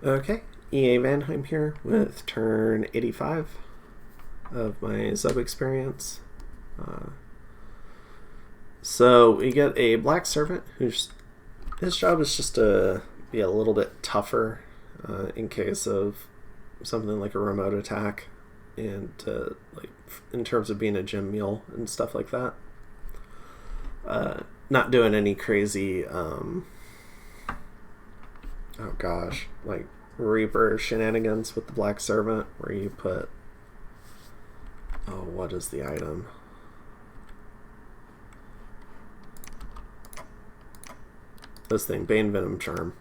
Okay, EA Vanheim here with turn 85 of my sub experience. So we get a black servant his job is just to be a little bit tougher in case of something like a remote attack, and like in terms of being a gym mule and stuff like that. Not doing any crazy like Reaper shenanigans with the black servant where you put what is the item? This thing, Bane Venom Charm.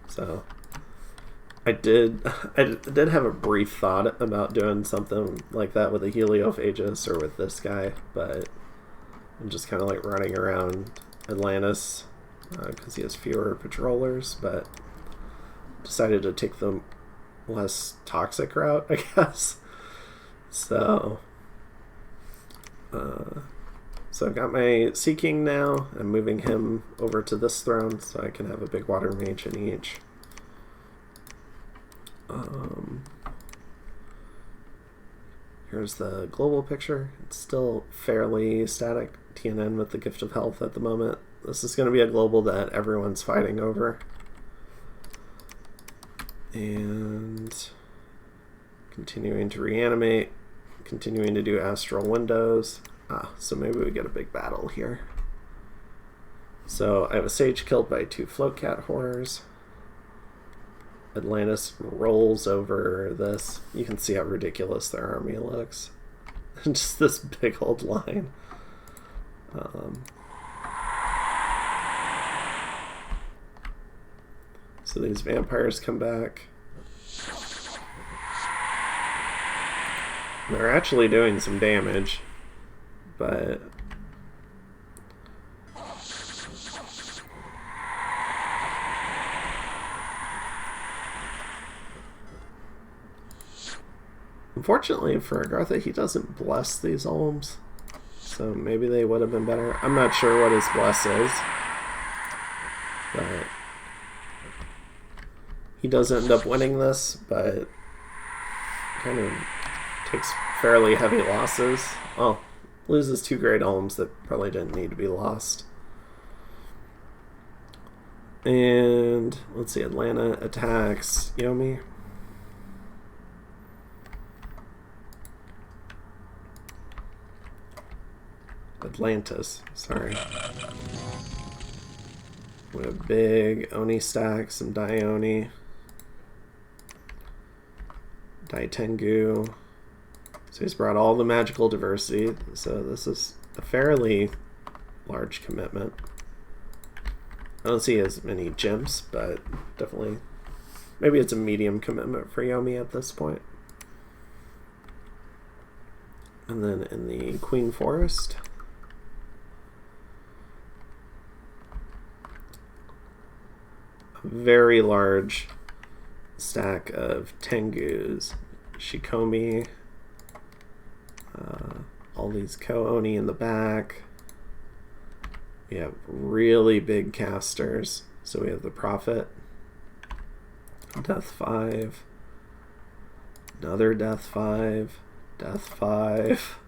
So I did have a brief thought about doing something like that with a Heliophagus or with this guy, but I'm just kind of like running around Atlantis because he has fewer patrollers, but decided to take the less toxic route, I guess. So I've got my Sea King now. I'm moving him over to this throne so I can have a big water mage in each. Here's the global picture. It's still fairly static. TNN with the Gift of Health at the moment. This is going to be a global that everyone's fighting over. And continuing to reanimate, continuing to do astral windows. So maybe we get a big battle here. So I have a sage killed by 2 float cat horrors. Atlantis rolls over this. You can see how ridiculous their army looks. Just this big old line. So these vampires come back. They're actually doing some damage, but unfortunately for Agartha, he doesn't bless these Olms, so maybe they would have been better. I'm not sure what his bless is, but he does end up winning this, but kind of takes fairly heavy losses. Well, loses 2 great Olms that probably didn't need to be lost. And let's see, Atlanta attacks Yomi. Atlantis, sorry. With a big Oni stack, some Dioni. Daitengu. So he's brought all the magical diversity, so this is a fairly large commitment. I don't see as many gems, but definitely, maybe it's a medium commitment for Yomi at this point. And then in the Queen Forest, a very large stack of Tengus, Shikomi, all these Ko-Oni in the back. We have really big casters. So we have the Prophet, Death 5, another Death 5, Death 5,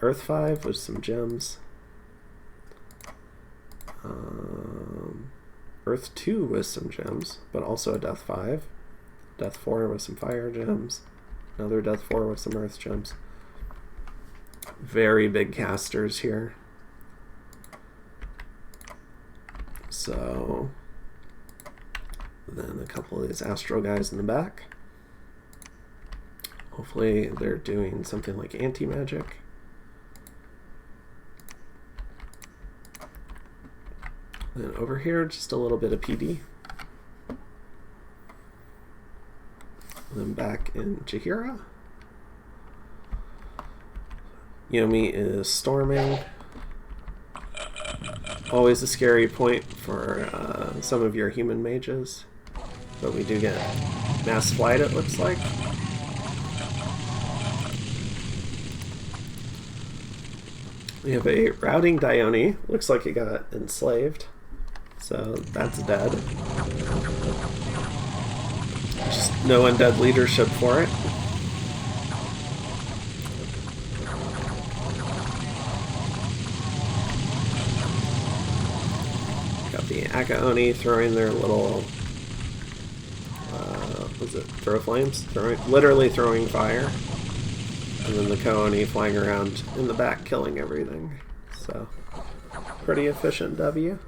Earth 5 with some gems, Earth 2 with some gems, but also a Death 5, Death 4 with some fire gems, another Death 4 with some earth gems. Very big casters here. So then a couple of these astral guys in the back. Hopefully they're doing something like anti-magic. Then over here, just a little bit of PD. Then back in Jaheira. Yomi is storming. Always a scary point for some of your human mages. But we do get mass flight, it looks like. We have a routing Dione. Looks like it got enslaved. So that's dead. No undead leadership for it. Got the Akaoni throwing their little, was it throw flames? Literally throwing fire. And then the Kaoni flying around in the back killing everything. So, pretty efficient W.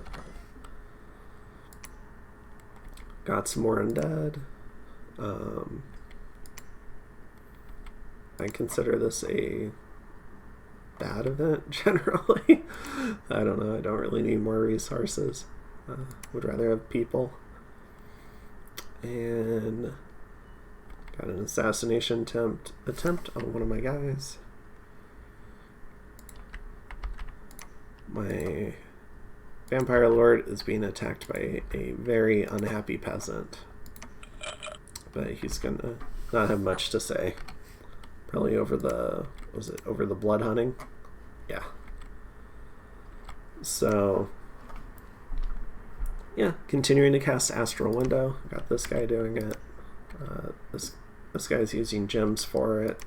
Got some more undead. I consider this a bad event generally. I don't know, I don't really need more resources. Would rather have people. And got an assassination attempt on one of my guys. My vampire lord is being attacked by a very unhappy peasant. But he's gonna not have much to say. Probably over the, was it over the blood hunting? Yeah. So, yeah, continuing to cast Astral Window. Got this guy doing it. This guy's using gems for it.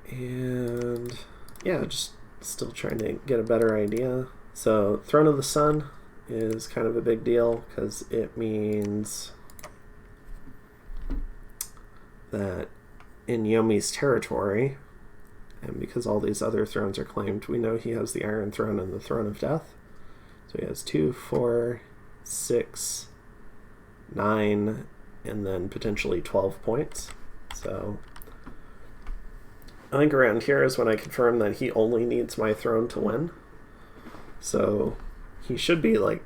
And, yeah, just still trying to get a better idea. So, Throne of the Sun is kind of a big deal because it means that in Yomi's territory, and because all these other thrones are claimed, we know he has the Iron Throne and the Throne of Death. So he has 2, 4, 6, 9, and then potentially 12 points. So I think around here is when I confirm that he only needs my throne to win. So he should be like,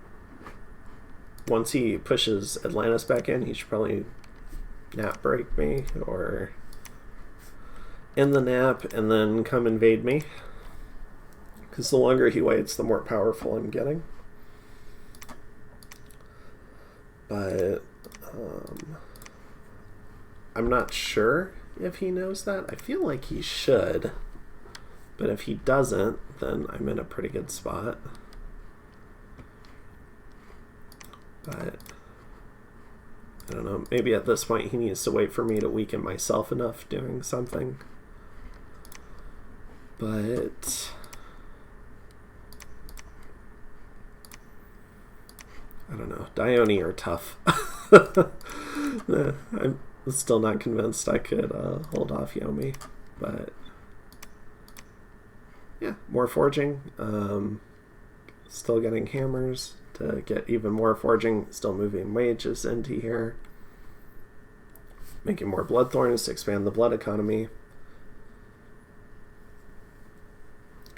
once he pushes Atlantis back in, he should probably nap break me or end the nap and then come invade me, because the longer he waits the more powerful I'm getting. But I'm not sure if he knows that. I feel like he should, but if he doesn't, then I'm in a pretty good spot. But I don't know, maybe at this point he needs to wait for me to weaken myself enough doing something. But I don't know, Dione are tough. I'm still not convinced I could hold off Yomi, but yeah, more forging. Still getting hammers to get even more forging, still moving wages into here, making more bloodthorns to expand the blood economy,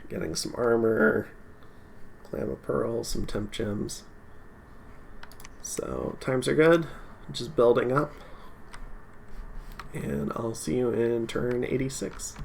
getting some armor, clam of pearl, some temp gems. So times are good, just building up, and I'll see you in turn 86.